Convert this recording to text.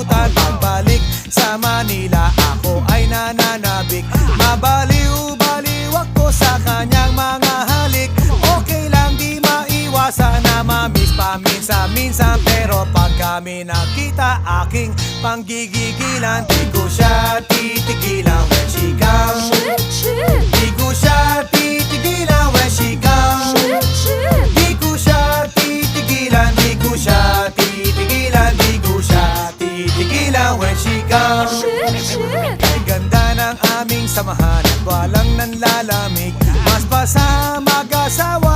kalibutan. Pagbalik sa Manila, ako ay nananabik. Mabaliw-baliw ako sa kanyang mga halik. Okay lang, di maiwasan na mamiss paminsan-minsan. Pero pag kami nakita, aking panggigigilan. Di ko siya titigilan when she comes. Di ko siya titigilan when she comes. Di ko siya titigilan, di ko siya titigilan, di ko siya titigilan when she comes. Ay ganda ng aming samahan at walang nanlalamig. Mas pa sa mag-asawa